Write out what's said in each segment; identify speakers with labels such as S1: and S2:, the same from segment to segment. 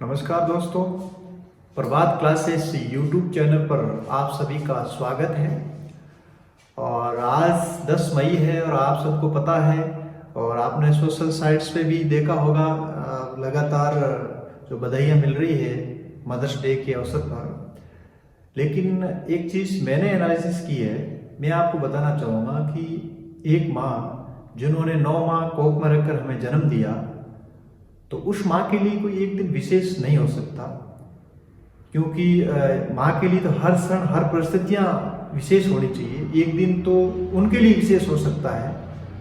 S1: नमस्कार दोस्तों, प्रभात classes YouTube channel पर आप सभी का स्वागत है। और आज 10 मई है और आप सबको पता है और आपने सोशल साइट्स पे भी देखा होगा, लगातार जो बधाइयाँ मिल रही है मदर्स डे के अवसर पर। लेकिन एक चीज़ मैंने एनालिसिस की है, मैं आपको बताना चाहूँगा कि एक माँ जिन्होंने 9 माह कोख में रखकर हमें जन्म दिया, तो उस माँ के लिए कोई एक दिन विशेष नहीं हो सकता, क्योंकि माँ के लिए तो हर क्षण हर परिस्थितियाँ विशेष होनी चाहिए। एक दिन तो उनके लिए विशेष हो सकता है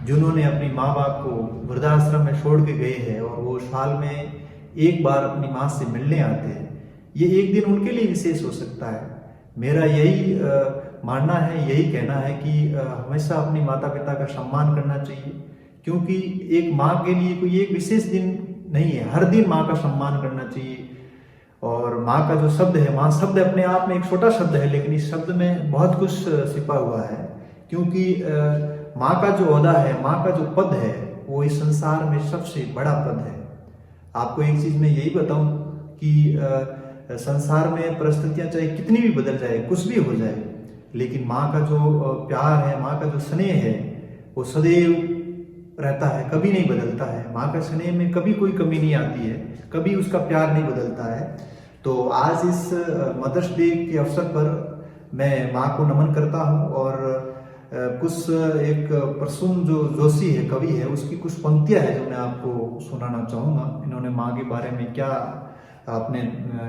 S1: जिन्होंने अपनी माँ बाप को वृद्धाश्रम में छोड़ के गए हैं और वो साल में एक बार अपनी माँ से मिलने आते हैं। ये एक दिन उनके लिए विशेष हो सकता है। मेरा यही मानना है, यही कहना है कि हमेशा अपनी माता पिता का सम्मान करना चाहिए, क्योंकि एक माँ के लिए कोई एक विशेष दिन नहीं है, हर दिन माँ का सम्मान करना चाहिए। और माँ का जो शब्द है, माँ शब्द अपने आप में एक छोटा शब्द है, लेकिन इस शब्द में बहुत कुछ छिपा हुआ है, क्योंकि माँ का जो ओहदा है, माँ का जो पद है, वो इस संसार में सबसे बड़ा पद है। आपको एक चीज़ मैं यही बताऊं कि संसार में परिस्थितियाँ चाहे कितनी भी बदल जाए, कुछ भी हो जाए, लेकिन माँ का जो प्यार है, माँ का जो स्नेह है, वो सदैव रहता है, कभी नहीं बदलता है। माँ का स्नेह में कभी कोई कमी नहीं आती है, कभी उसका प्यार नहीं बदलता है। तो आज इस मदर्स डे के अवसर पर मैं माँ को नमन करता हूँ और कुछ एक प्रसून जो जोशी है, कवि है, उसकी कुछ पंक्तियाँ है जो मैं आपको सुनाना चाहूँगा। इन्होंने माँ के बारे में क्या अपने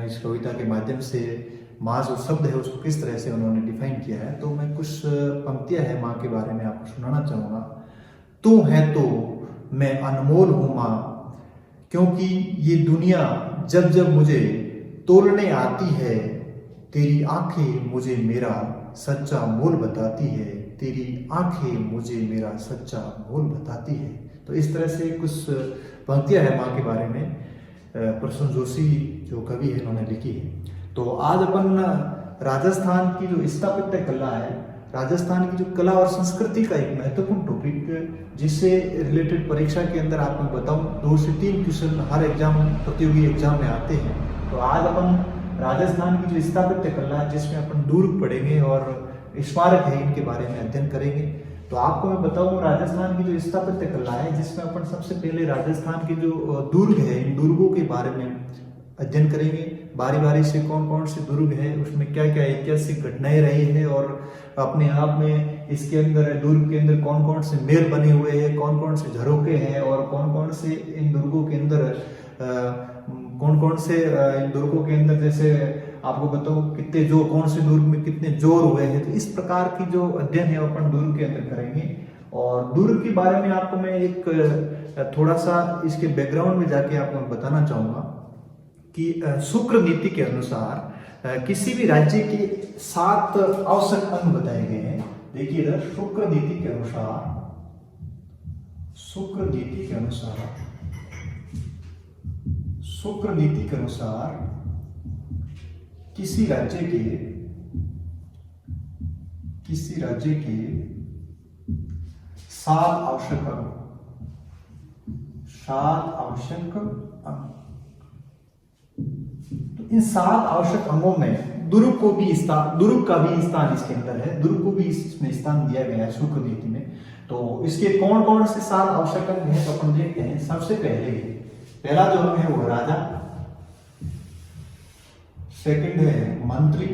S1: इस कविता के माध्यम से माँ जो शब्द है उसको किस तरह से उन्होंने डिफाइन किया है, तो मैं कुछ पंक्तियाँ है माँ के बारे में आपको सुनाना चाहूँगा। तू है तो मैं अनमोल हूँ माँ, क्योंकि ये दुनिया जब जब मुझे तोलने आती है, तेरी आंखें मुझे मेरा सच्चा मोल बताती है, तेरी आंखें मुझे मेरा सच्चा मोल बताती है। तो इस तरह से कुछ पंक्तियां हैं माँ के बारे में, प्रसून जोशी जो कवि है उन्होंने लिखी है। तो आज अपन राजस्थान की जो स्थापत्य कला है, राजस्थान की जो कला और संस्कृति का एक महत्वपूर्ण टॉपिक, जिससे रिलेटेड परीक्षा के अंदर आपको बताऊं 2 से 3 क्वेश्चन हर एग्जाम, प्रतियोगी एग्जाम में आते हैं। तो आज अपन राजस्थान की जो स्थापत्य कला है, जिसमें अपन दुर्ग पढ़ेंगे और स्मारक है, इनके बारे में अध्ययन करेंगे। तो आपको मैं बताऊं राजस्थान की जो स्थापत्य कला है, जिसमें अपन सबसे पहले राजस्थान के जो दुर्ग है, इन दुर्गों के बारे में अध्ययन करेंगे। बारी बारी से कौन कौन से दुर्ग है, उसमें क्या क्या ऐतिहासिक घटनाएं रही है और अपने आप में इसके अंदर दुर्ग के अंदर कौन कौन से महल बने हुए हैं, कौन कौन से झरोखे हैं और कौन कौन से इन दुर्गों के अंदर इन दुर्गों के अंदर, जैसे आपको बताऊं कितने जो कौन से दुर्ग में कितने जोर हुए हैं। तो इस प्रकार की जो अध्ययन है अपन दुर्ग के अंदर करेंगे। और दुर्ग के बारे में आपको मैं एक थोड़ा सा इसके बैकग्राउंड में जाके आपको बताना चाहूंगा कि शुक्र नीति के अनुसार किसी भी राज्य के 7 आवश्यक अंग बताए गए हैं। देखिए इधर शुक्र नीति के अनुसार किसी राज्य के 7 आवश्यक अंग। तो इन 7 आवश्यक अंगों में दुर्ग का भी स्थान इसके अंदर है, दुर्ग को भी इसमें स्थान दिया गया है शुक्र नीति में। तो इसके कौन कौन से 7 आवश्यक अंग हैं, तो अपन देखते हैं। सबसे पहला जो अंग है वो राजा, सेकंड है मंत्री,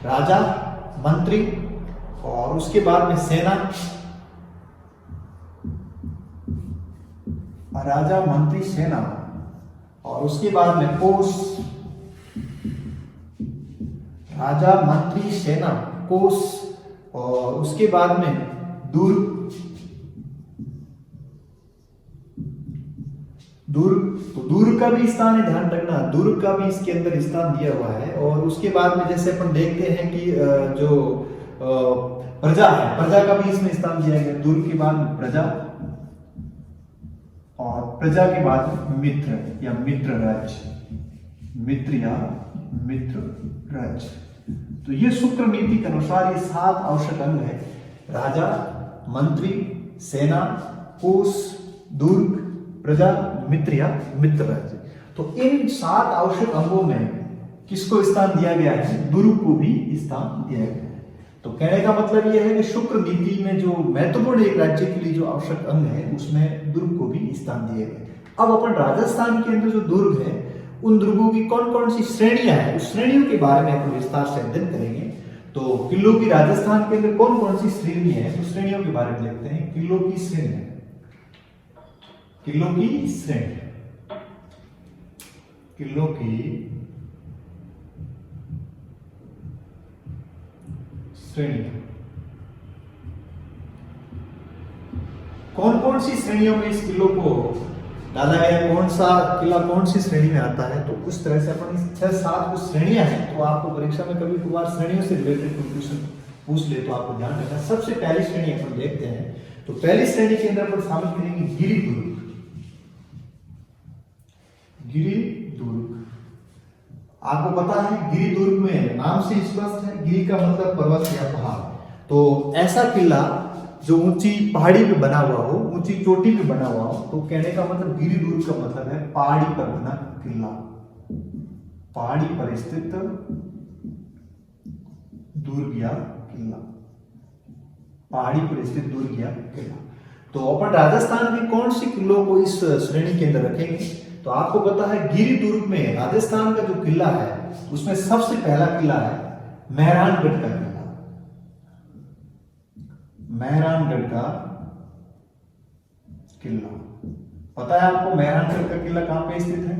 S1: राजा, मंत्री, और उसके बाद में सेना, राजा, मंत्री, सेना, और उसके बाद में कोष, राजा, मंत्री, सेना, कोष, और उसके बाद में दुर्ग। तो दुर्ग का भी स्थान है, ध्यान रखना, दुर्ग का भी इसके अंदर स्थान दिया हुआ है। और उसके बाद में जैसे अपन देखते हैं कि जो प्रजा है, प्रजा का भी इसमें स्थान दिया गया। दुर्ग के बाद प्रजा और प्रजा के बाद मित्र या मित्र राज्य। तो ये शुक्र नीति के अनुसार ये 7 आवश्यक अंग है: राजा, मंत्री, सेना, कोष, दुर्ग, प्रजा, मित्र या मित्र राज्य। तो इन 7 आवश्यक अंगों में किसको स्थान दिया गया है? दुर्ग को भी स्थान दिया गया है। तो कहने का मतलब यह है कि शुक्र नीति में जो महत्वपूर्ण एक राज्य के लिए जो आवश्यक अंग है उसमें दुर्ग को भी स्थान दिए गए। अब अपन राजस्थान के अंदर जो दुर्ग है उन दुर्गों की कौन कौन सी श्रेणियां हैं उस श्रेणियों के बारे में अपन विस्तार से अध्ययन करेंगे। तो किलों की राजस्थान के अंदर कौन कौन सी श्रेणी है तो श्रेणियों के बारे में देखते हैं। किलों की श्रेणी, किलों की श्रेणी, किलों की श्रेणी कौन कौन सी श्रेणियों में इस किलो को डाला गया, कौन सा किला कौन सी श्रेणी में आता है। तो उस तरह से अपन 6-7 कुछ श्रेणियां हैं। तो आपको परीक्षा में कभी कभार श्रेणियों से रिलेटेड कोई क्वेश्चन पूछ ले तो आपको ध्यान रखना। सबसे पहली श्रेणी अपन देखते हैं। तो पहली श्रेणी के अंदर अपन शामिल करेंगे गिरि दुर्ग। गिरि दुर्ग आपको पता है गिरि दुर्ग में नाम से स्पष्ट है, गिरि का मतलब पर्वत या पहाड़। तो ऐसा किला जो ऊंची पहाड़ी पे बना हुआ हो, ऊंची चोटी पे बना हुआ हो। तो कहने का मतलब गिरि दुर्ग का मतलब है पहाड़ी पर बना किला, पहाड़ी पर स्थित दुर्ग या किला, पहाड़ी पर स्थित दुर्ग या किला। तो अपन राजस्थान के कौन सी किलों को इस श्रेणी के अंदर रखेंगे। तो आपको पता है गिरि दुर्ग में राजस्थान का जो किला है उसमें सबसे पहला किला है मेहरानगढ़ का किला। मेहरानगढ़ का किला पता है आपको, मेहरानगढ़ का किला कहां पे स्थित है?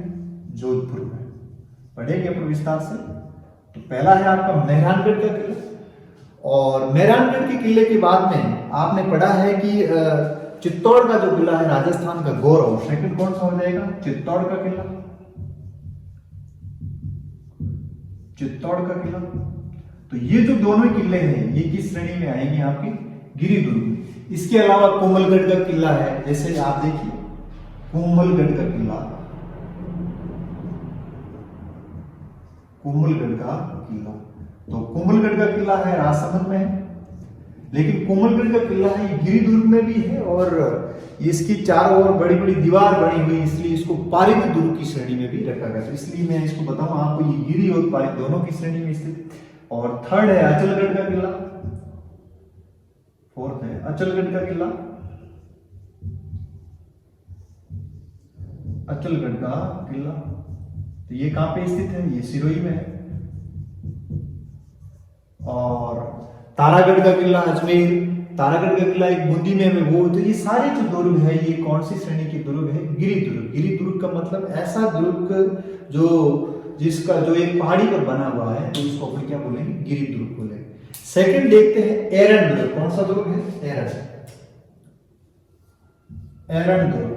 S1: जोधपुर में। पढ़ेंगे अपन विस्तार से। तो पहला है आपका मेहरानगढ़ का किला। और मेहरानगढ़ के किले के बाद में आपने पढ़ा है कि चित्तौड़ का जो किला है राजस्थान का गौरव, सेकंड कौन सा हो जाएगा? चित्तौड़ का किला, चित्तौड़ का किला। तो ये जो दोनों किले हैं ये किस श्रेणी में आएंगे? आपकी गिरि दुर्ग। इसके अलावा कोमलगढ़ का किला है, जैसे आप देखिए कोमलगढ़ का किला, कोमलगढ़ का किला। तो कोमलगढ़ का किला है राजसमंद में है, लेकिन कोमलगढ़ का किला है ये गिरि दुर्ग में भी है और इसकी चारों ओर बड़ी बड़ी दीवार बनी हुई, इसलिए इसको पारित दुर्ग की श्रेणी में भी रखा गया। तो इसलिए मैं इसको बताऊं आपको, ये गिरि और पारित दोनों की श्रेणी में स्थित। और थर्ड है अचलगढ़ का किला, फोर्थ है अचलगढ़ का किला, अचलगढ़ का किला। तो ये कहां पे स्थित है? ये सिरोही में है। और तारागढ़ का किला अजमेर, तारागढ़ का किला एक बूंदी में है वो। तो ये सारे जो दुर्ग है ये कौन सी श्रेणी के दुर्ग है? गिरि दुर्ग। गिरि दुर्ग का मतलब ऐसा दुर्ग जो जिसका जो एक पहाड़ी पर बना हुआ है, तो उसको अपन क्या बोलेंगे? गिरि दुर्ग बोलेंगे। सेकंड देखते हैं एरन दुर्ग। कौन सा दुर्ग है? एरन, एरन दुर्ग।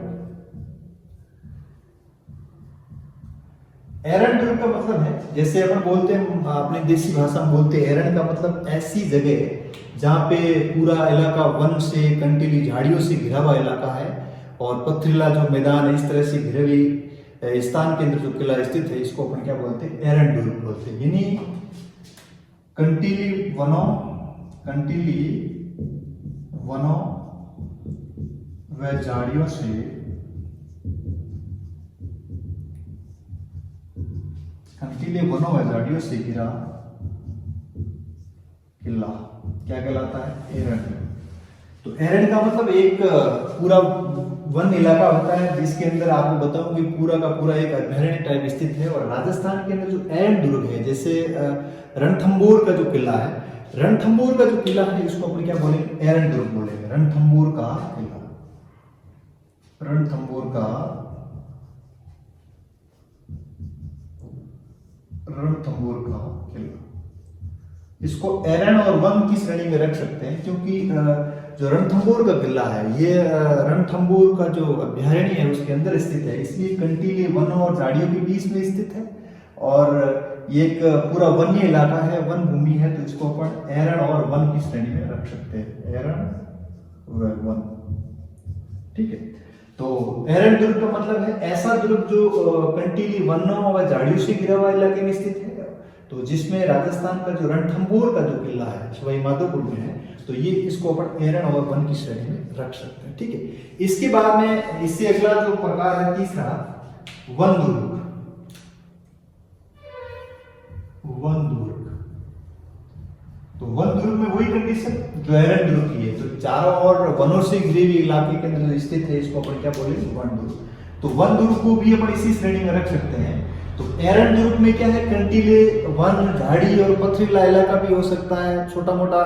S1: एरन दुर्ग का मतलब है, जैसे अपन बोलते हैं अपनी देसी भाषा में बोलते हैं, एरन का मतलब ऐसी जगह है जहां पे पूरा इलाका वन से, कंटीली झाड़ियों से घिरा हुआ इलाका है और पथरीला जो मैदान है, इस तरह से घिरे हुए स्थान के अंदर जो किला स्थित है इसको अपन क्या बोलते हैं? एरन दुर्ग बोलते हैं। यानी कंटीली वनों, कंटीली वनों व झाड़ियों से, कंटीले वनों व झाड़ियों से घिरा किला क्या कहलाता है? एरन। तो एरन का मतलब एक पूरा वन इलाका होता है जिसके अंदर आपको बताऊं कि पूरा का पूरा एक अभयारण्य टाइप स्थित है। और राजस्थान के अंदर जो एरन दुर्ग है, जैसे रणथंबोर का जो किला है, रणथंबोर का जो किला है इसको अपन क्या बोलेंगे? एरन दुर्ग बोलेंगे। रणथंबोर का किला, रणथंबोर का, रणथंबोर का किला। इसको एरन और वन की श्रेणी में रख सकते हैं क्योंकि जो रणथंबोर का किला है ये रणथंबोर का जो अभयारण्य है उसके अंदर स्थित है, इसलिए कंटीले वनों और झाड़ियों के बीच में स्थित है और ये एक पूरा वन्य इलाका है, वन भूमि है। तो इसको अपन एरन और वन की श्रेणी में रख सकते हैं, एरन व वन। ठीक है। तो एरन दुर्ग का मतलब है ऐसा दुर्ग जो कंटीली वनों व झाड़ियों से घिरा हुआ इलाके में स्थित है। तो जिसमें राजस्थान का जो रणथंभौर का जो किला है सवाई माधोपुर में है, तो ये इसको अपन एरन और वन की श्रेणी में रख सकते हैं। ठीक है, इसके बाद में इससे अगला जो प्रकार है तीसरा वन दुर्ग। वन दुर्ग, तो वन दुर्ग में वही कंडीशन जो एरन दुर्ग की है, तो चारों ओर वनों से घिरे हुए इलाके के अंदर स्थित है, इसको अपन क्या बोलेंगे वन दुर्ग। तो वन दुर्ग को भी अपन इसी श्रेणी में रख सकते हैं। तो एरन दुर्ग में क्या है, कंटीले वन झाड़ी और पथरीला इलाका भी हो सकता है, छोटा मोटा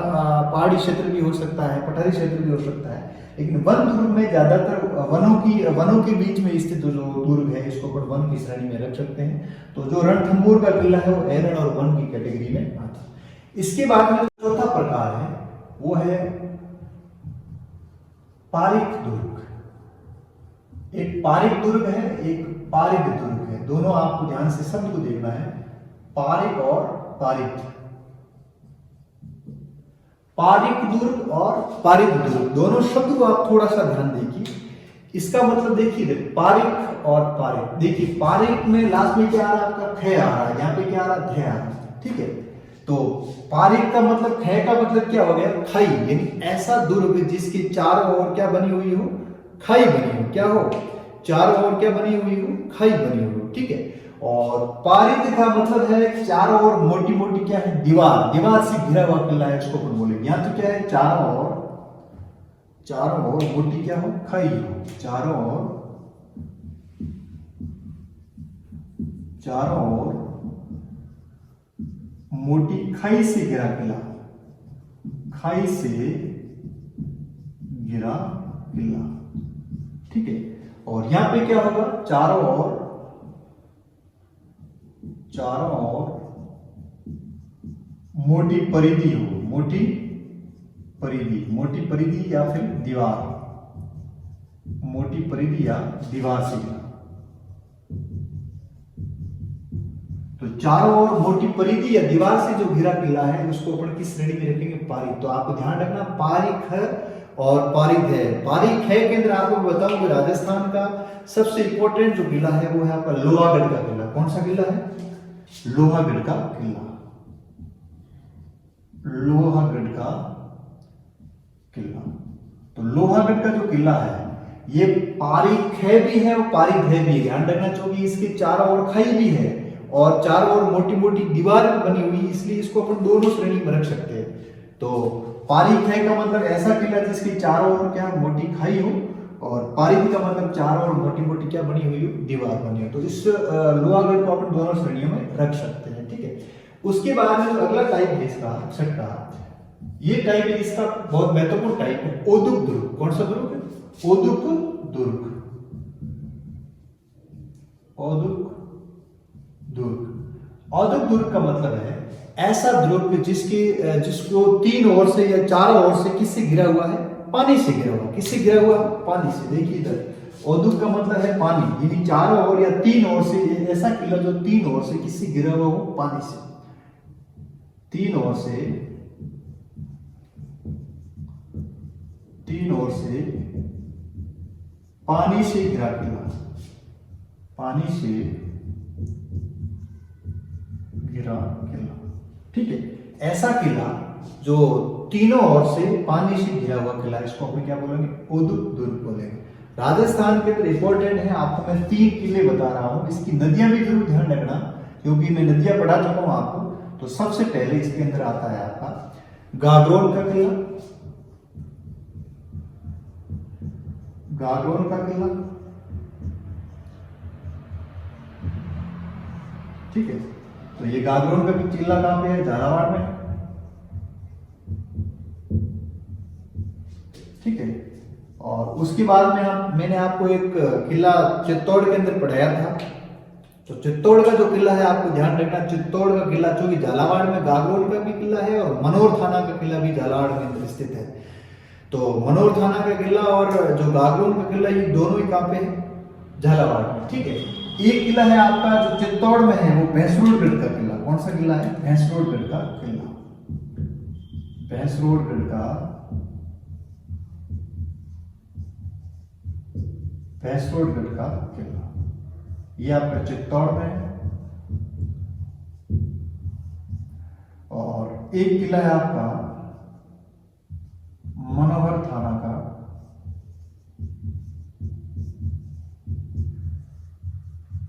S1: पहाड़ी क्षेत्र भी हो सकता है, पठारी क्षेत्र भी हो सकता है, लेकिन वन दुर्ग में ज्यादातर वनों के बीच में स्थित जो दुर्ग है इसको अपन वन की श्रेणी में रख सकते हैं। तो जो रणथंभौर का किला है वो एरन और वन की कैटेगरी में आता है। इसके बाद में चौथा प्रकार है वो है पारिक दुर्ग। एक पारिक दुर्ग है, एक पारिक दुर्ग है, दोनों आपको ध्यान से शब्द को देखना है, पारिक और पारिक। पारिक दुर्ग और पारिक दुर्ग दोनों शब्द को आप थोड़ा सा ध्यान देखिए। इसका मतलब देखिए, पारिक और पारिक, देखिए पारिक में लास्ट में क्या आ रहा है आपका खे आ रहा है, यहाँ पे क्या आ रहा है धे आ रहा है। ठीक है, तो पारिक का मतलब खे का मतलब क्या हो गया खाई, यानी ऐसा दुर्ग जिसके चारों ओर क्या बनी हुई हो, खाई बनी हो, क्या हो चारों ओर क्या बनी हुई हो, खाई बनी हुई हो। ठीक है, और पारिक का मतलब है चारों ओर मोटी मोटी क्या है दीवार से घिरा हुआ किला है, इसको अपन बोलेंगे। यहाँ तो क्या है चारों ओर मोटी क्या हो खाई हो, चारों ओर मोटी खाई से घिरा किला, खाई से घिरा किला। ठीक है, और यहां पे क्या होगा चारों ओर मोटी परिधि हो, मोटी परिधि या फिर दीवार, मोटी परिधि या दीवार से घिरा। तो चारों ओर मोटी परिधि या दीवार से जो घिरा किला है उसको अपन किस श्रेणी में रखेंगे पारिक। तो आपको ध्यान रखना पारिक है और पारिक है। पारिक है के अंदर आपको बताऊं राजस्थान का सबसे इंपॉर्टेंट जो किला है वो है आपका लोहागढ़ का किला। कौन सा किला है, लोहागढ़ का किला, लोहागढ़ का किला। तो लोहागढ़ का जो किला है ये पारिक है भी है और पारिक है भी है। ध्यान रखना चाहिए इसके चारों ओर खाई भी है और चारों ओर मोटी मोटी दीवार बनी हुई, इसलिए इसको अपन दोनों श्रेणी में रख सकते हैं। तो पारिक है का मतलब ऐसा किला जिसकी चारों ओर क्या मोटी खाई हो, और पारिक का मतलब चारों ओर मोटी मोटी क्या बनी हुई हो, दीवार बनी हो। तो इस लोहागढ़ को अपन दोनों श्रेणियों में रख सकते हैं। ठीक है, उसके बाद में जो अगला टाइप है इसका छठा, ये टाइप है इसका बहुत महत्वपूर्ण टाइप है ओदुक दुर्ग। कौन सा दुर्ग है, ओदुक दुर्ग। ओदुक दुर्ग का मतलब है ऐसा दुर्ग जिसको तीन ओर से या चारों ओर से किससे घिरा हुआ है, पानी से घिरा हुआ। किससे घिरा हुआ, पानी से। देखिए इधर ओदुक का मतलब है पानी, यानी चारों ओर या तीन ओर से, ऐसा किला जो तीन ओर से किससे घिरा हुआ हो, पानी से। तीन ओर से पानी से घिरा किला, पानी से घिरा किला। ठीक है, ऐसा किला जो तीनों ओर से पानी से घिरा हुआ किला, इसको अपन क्या बोलेंगे, ओदुक दुर्ग बोलेंगे। राजस्थान के अंदर इंपॉर्टेंट है, आपको मैं 3 किले बता रहा हूं, इसकी नदियां भी जरूर ध्यान रखना क्योंकि मैं नदियां पढ़ा चुका हूं आपको। तो सबसे पहले इसके अंदर आता है आपका गागरोन का किला, गागरोन का किला। ठीक है, तो ये गागरोन का किला कहां पे है, झालावाड़ में। ठीक है, और उसके बाद में मैंने आपको एक किला चित्तौड़ के अंदर पढ़ाया था। तो चित्तौड़ का जो किला है आपको ध्यान रखना, चित्तौड़ का किला जो कि झालावाड़ में गागरोन का भी किला है और मनोर थाना का किला भी झालावाड़ के अंदर स्थित है। तो मनोर थाना का किला और जो गागरोन का किला ये दोनों ही कहां पे है, झालावाड़ में। ठीक है, एक किला है आपका जो चित्तौड़ में है वो भैंसरोडगढ़ का किला। कौन सा किला है, भैंसरोडगढ़ का किला, भैंसरोडगढ़ का किला, ये आपका चित्तौड़ में है। एक किला है आपका मनोहर थाना का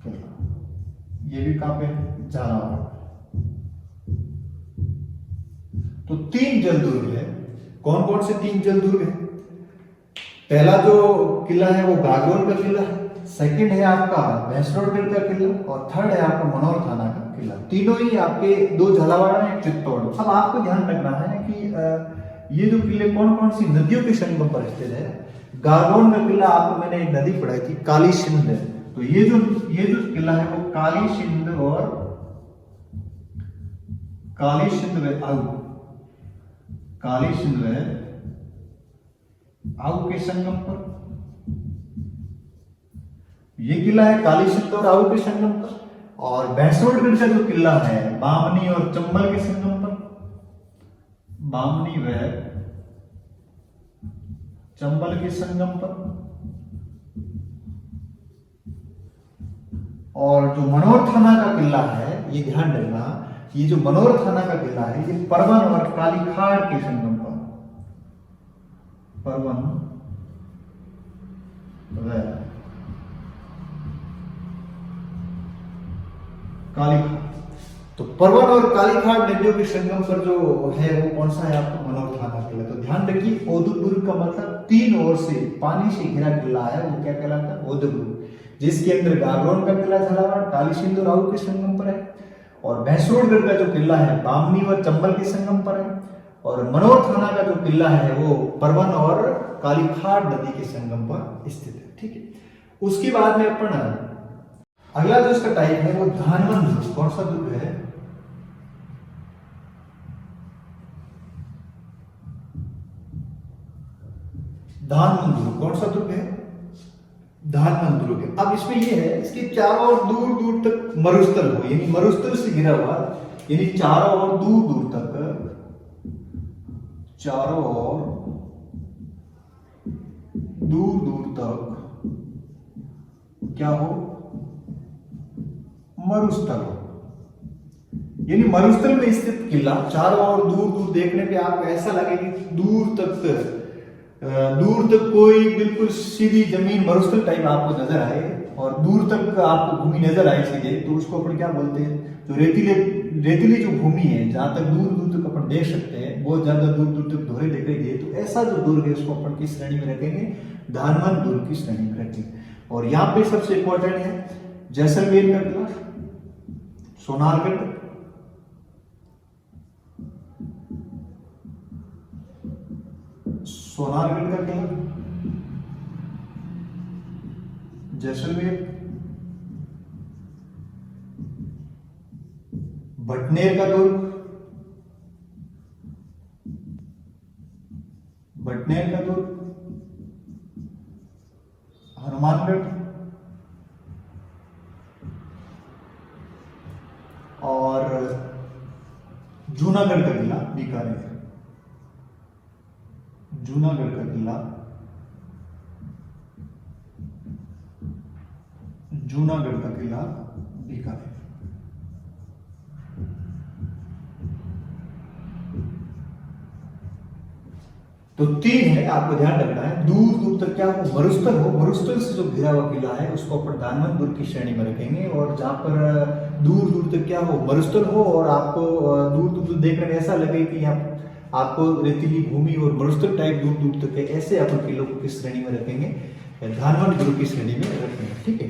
S1: किला, ये भी कहां पे है? झालावाड़। तो 3 जल दुर्ग है। कौन कौन से 3 जल दुर्ग है? पहला जो किला है वो गागरोन का किला है, सेकंड है आपका भैंसरोडगढ़ का किला, और थर्ड है आपका मनोहर थाना का किला। तीनों ही आपके, 2 झालावाड़ है, 1 चित्तौड़। अब आपको ध्यान रखना है कि ये जो किले कौन कौन सी नदियों के संगम पर स्थित है। गागरोन का किला आपको मैंने एक नदी पढ़ाई थी, काली सिंध है। तो ये जो किला है वो काली सिंध और काली सिंध में आऊ के संगम पर ये किला है, काली सिंध और आऊ के संगम पर। और भैंसरोडगढ़ का जो किला है बामनी और चंबल के संगम पर, बामनी व चंबल के संगम पर। और जो मनोहर थाना का किला है, ये ध्यान रखना, ये जो मनोहर थाना का किला है ये परवन और कालीखाड़ के संगम पर, परवन व कालीखाड़। तो परवन और कालीखाड़ नदियों के संगम पर जो है वो कौन सा है आपका? मनोहर थाना किला। तो ध्यान रखिए, ओदुदुर्ग का मतलब 3 ओर से पानी से घिरा किला है, वो क्या कहलाता है? ओदुदुर्ग, जिसके अंदर गागरोन का किला झालावाड़, काली सिंध और आऊ के संगम पर है। और भैंसरोडगढ़ का जो किला है बामनी और चंबल के संगम पर है। और मनोहर थाना का जो किला है वो परवन और कालीखाड़ नदी के संगम पर स्थित है। ठीक है, उसके बाद में अपन अगला जो इसका टाइप है वो धानवन दुर्ग। कौन सा दुर्ग है? धानवन दुर्ग। कौन सा दुर्ग है? धानवन दुर्ग है। अब इसमें ये है, इसके चारों ओर दूर दूर तक मरुस्थल हो, यानी मरुस्थल से घिरा हुआ, यानी चारों ओर दूर दूर तक, चारों ओर दूर दूर तक क्या हो? मरुस्थल हो। यानी मरुस्थल में स्थित किला, चारों ओर दूर दूर देखने पे आपको ऐसा लगे कि दूर तक कोई बिल्कुल सीधी जमीन मरुस्थल टाइप आपको नजर आए और दूर तक आपको भूमि नजर आए सीधे, तो उसको अपन क्या बोलते हैं? जो रेतीली जो भूमि है, जहां तक दूर दूर तक अपन देख सकते हैं, बहुत ज्यादा दूर दूर तक दोहरे दिखाई दे, तो ऐसा जो दुर्ग है उसको अपन किस श्रेणी में रखेंगे? धानवन दुर्ग की श्रेणी में रखेंगे। और यहाँ पे सबसे इंपॉर्टेंट है जैसलमेर का किला, सोनारगढ़, का किला, जैसलमेर, भटनेर का दुर्ग, हनुमानगढ़, और जूनागढ़ का किला बीकानेर, जूनागढ़ का किला, बीकानेर। तो 3 है, आपको ध्यान रखना है। दूर दूर तक क्या हो? मरुस्थल हो, मरुस्थल से जो घिरा हुआ किला है उसको अपन धानवन दुर्ग की श्रेणी में रखेंगे। और जहां पर दूर दूर तक क्या हो? मरुस्थल हो, और आपको दूर दूर तक देखने में ऐसा लगे कि यहाँ आपको रेतीली भूमि और मरुस्थल टाइप दूर दूर तक है, ऐसे अपन किलों को किस श्रेणी में रखेंगे? धानवन दुर्ग की श्रेणी में रखेंगे। ठीक है,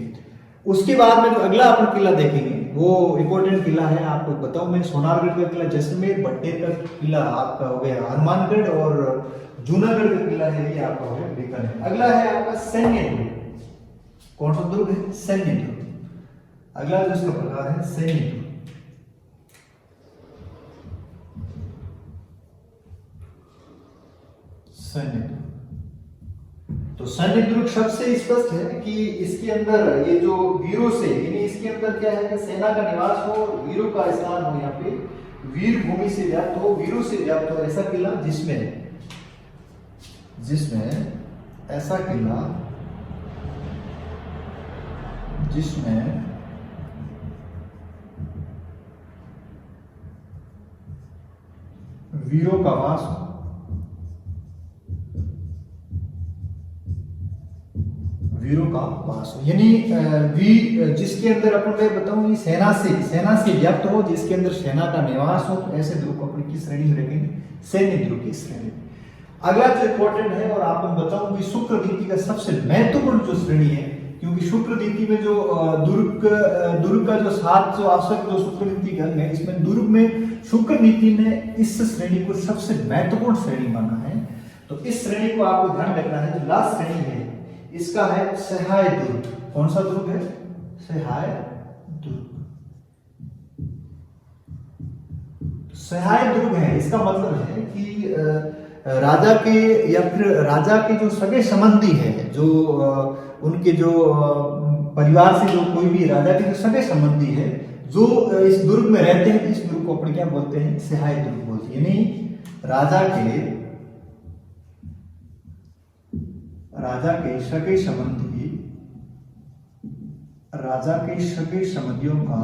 S1: उसके बाद में जो अगला अपन किला देखेंगे वो इंपॉर्टेंट किला है, आपको बताऊं मैं, सोनारगढ़ का किला जैसलमेर, भटनेर का किला आपका हो गया हनुमानगढ़, और जूनागढ़ का किला है ये आपका हो गया बीकानेर। अगला है आपका सैन्य दुर्ग। कौन सा दुर्ग है? सैन्य दुर्ग। अगला जो इसका प्रकार है सैन्य दुर्ग। सैन्य दुर्ग, तो सैन्य दुर्ग सबसे स्पष्ट है कि इसके अंदर ये जो वीरों से, यानी इसके अंदर क्या है कि सेना का निवास हो, वीरों का स्थान हो, यहाँ पे वीर भूमि से व्याप्त हो, वीरों से व्याप्त हो, ऐसा किला जिसमें ऐसा किला जिसमें वीरों का वास हो, वीरों का वास हो। यानी वी जिसके अंदर अपन मैं बताऊं ये सेना से व्याप्त हो, जिसके अंदर सेना का निवास हो, तो ऐसे ध्रुव को अपन किस श्रेणी में रखेंगे? सैन्य ध्रुव की श्रेणी। अगला जो इंपॉर्टेंट है और आपको बताऊं कि शुक्र नीति का सबसे महत्वपूर्ण जो श्रेणी है, क्योंकि शुक्र नीति में जो दुर्ग का जो 7 जो आवश्यक जो शुक्र नीति का अंग है, इसमें दुर्ग में शुक्र नीति ने इस श्रेणी को सबसे महत्वपूर्ण श्रेणी माना है। तो इस श्रेणी को आपको ध्यान रखना है। जो लास्ट श्रेणी है इसका है सहाय दुर्ग। कौन सा दुर्ग है? सहाय दुर्ग। सहाय दुर्ग है, इसका मतलब है कि राजा के या फिर राजा के जो सगे संबंधी है, जो उनके जो परिवार से जो कोई भी राजा के जो सगे संबंधी है, जो इस दुर्ग में रहते हैं, इस दुर्ग को अपन क्या बोलते हैं? सहाय दुर्ग बोलते हैं। यानी राजा के सगे संबंधी, राजा के सगे संबंधियों का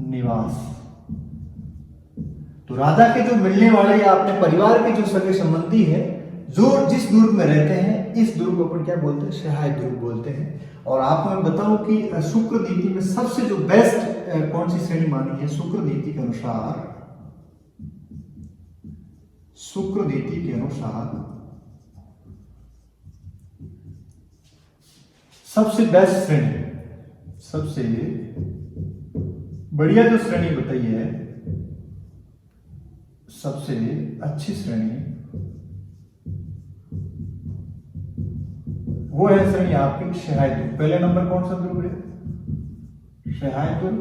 S1: निवास। तो राजा के जो मिलने वाले या अपने परिवार के जो सगे संबंधी है, जो जिस दुर्ग में रहते हैं, इस दुर्ग को अपन क्या बोलते हैं? सहाय दुर्ग बोलते हैं। और आपको मैं बताऊं कि शुक्र नीति में सबसे जो बेस्ट कौन सी श्रेणी मानी है? शुक्र नीति के अनुसार, शुक्र नीति के अनुसार सबसे बेस्ट श्रेणी, सबसे बढ़िया जो श्रेणी बताई है, सबसे अच्छी श्रेणी, वो है श्रेणी आपकी सहाय दुर्ग। पहले नंबर कौन सा दुर्ग है? सहाय दुर्ग।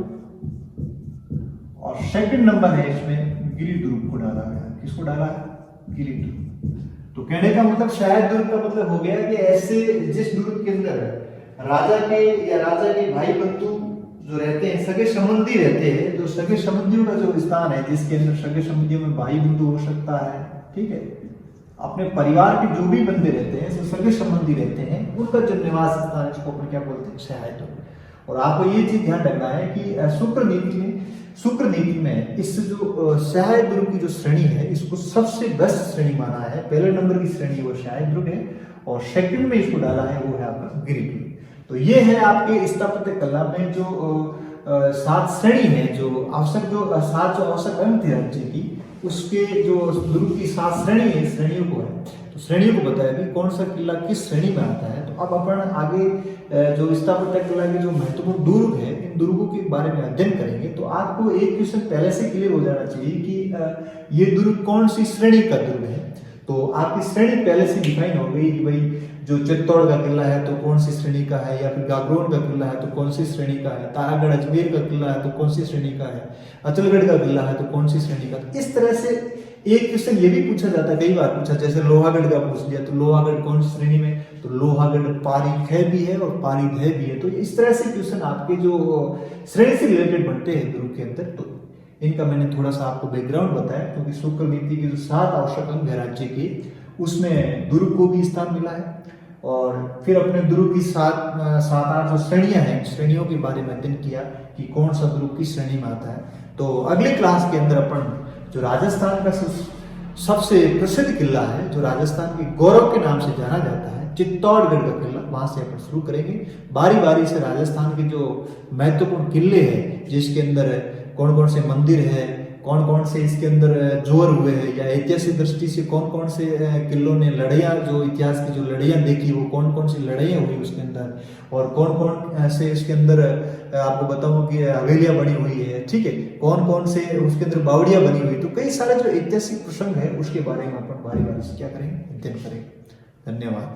S1: और सेकंड नंबर है इसमें गिरि दुर्ग को डाला गया। किसको डाला है? गिरि दुर्ग। तो कहने का मतलब सहाय दुर्ग का मतलब हो गया कि ऐसे जिस दुर्ग के अंदर राजा के या राजा के भाई बंधु जो रहते हैं, सगे संबंधी रहते हैं, जो सगे संबंधियों का जो स्थान है, जिसके अंदर सगे संबंधियों में भाई बंधु हो सकता है, ठीक है, अपने परिवार के जो भी बंदे रहते हैं, जो सगे संबंधी रहते हैं, उनका जो निवास स्थान है, उसको अपन क्या बोलते हैं? सहाय दुर्ग। और आपको ये चीज ध्यान रखना है कि शुक्र नीति में इस जो सहाय दुर्ग की जो श्रेणी है, इसको सबसे बेस्ट श्रेणी माना है। पहले नंबर की श्रेणी वो सहाय दुर्ग है, और सेकंड में इसको डाला है वो है आपका गिरि दुर्ग। तो ये है आपके स्थापत्य कला में जो 7 श्रेणी है, जो आवश्यक जो 7 जो आवश्यक अंग थे राज्य की, उसके जो दुर्ग की 7 श्रेणी है, श्रेणियों को है, तो श्रेणियों को बताया कि कौन सा किला किस श्रेणी में आता है। तो अब अपन आगे जो स्थापत्य कला के जो महत्वपूर्ण दुर्ग है, इन दुर्गों के बारे में अध्ययन करेंगे। तो आपको एक क्वेश्चन पहले से क्लियर हो जाना चाहिए कि ये दुर्ग कौन सी श्रेणी का दुर्ग है। तो आपकी श्रेणी पहले से डिफाइन हो गई कि भाई जो चित्तौड़ का किला है तो कौन सी श्रेणी का है, या फिर गागरोन का किला है तो कौन सी श्रेणी का है, तारागढ़ अजमेर का किला है तो कौन सी श्रेणी का है, अचलगढ़ का किला है तो कौन सी श्रेणी का। इस तरह से एक क्वेश्चन ये भी पूछा जाता है, कई बार पूछा, जैसे लोहागढ़ का पूछ लिया तो लोहागढ़ कौन सी श्रेणी में, तो लोहागढ़ पारीख भी है और पारीद भी है। तो इस तरह से क्वेश्चन आपके जो श्रेणी से रिलेटेड बनते हैं दुर्ग के अंदर। तो इनका मैंने थोड़ा सा आपको बैकग्राउंड बताया, क्योंकि शुक्र नीति के जो 7 आवश्यक अंग है राज्य के, उसमें दुर्ग को भी स्थान मिला है। और फिर अपने दुर्ग की 7-8 जो श्रेणियां हैं, श्रेणियों के बारे में अध्ययन किया कि कौन सा दुर्ग किस श्रेणी में आता है। तो अगले क्लास के अंदर अपन जो राजस्थान का सबसे प्रसिद्ध किला है, जो राजस्थान के गौरव के नाम से जाना जाता है, चित्तौड़गढ़ का किला, वहां से अपन शुरू करेंगे। बारी बारी से राजस्थान के जो महत्वपूर्ण किले हैं, जिसके अंदर कौन कौन से मंदिर है, कौन कौन से इसके अंदर जोर हुए हैं, या ऐतिहासिक दृष्टि से कौन कौन से किलों ने लड़ाइयाँ, जो इतिहास की जो लड़ाइयाँ देखी, वो कौन कौन सी लड़ाइयाँ हुई उसके अंदर, और कौन कौन से इसके अंदर आपको बताऊं कि हवेलियाँ बनी हुई है, ठीक है, कौन कौन से उसके अंदर बावड़ियाँ बनी हुई। तो कई सारे जो ऐतिहासिक प्रसंग है उसके बारे में अपन बारी बारी से क्या करेंगे, अध्ययन करेंगे। धन्यवाद।